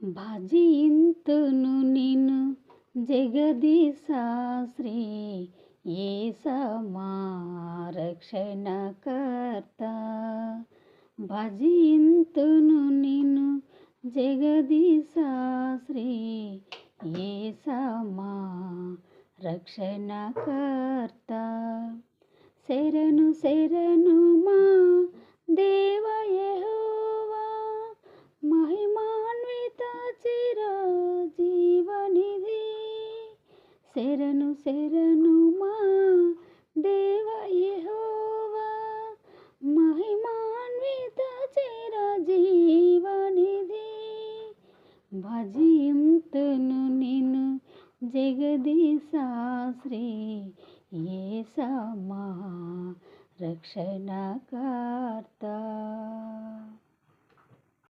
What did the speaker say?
భజింతును నిన్ను జగదీశా శ్రీ యేసమా రక్షణకర్త. భజింతును నిన్ను జగదీశా శ్రీ యేసమా రక్షణకర్త. శరణు శరణు మా దేవ యెహోవా, మహిమాన్విత చిరజీవనిధి. శరణు శరణు మా దేవ యెహోవా, మహిమాన్విత చిరజీవనిధి. భజింతును నిన్ను జగదీశా శ్రీ యేసమా రక్షణకర్త.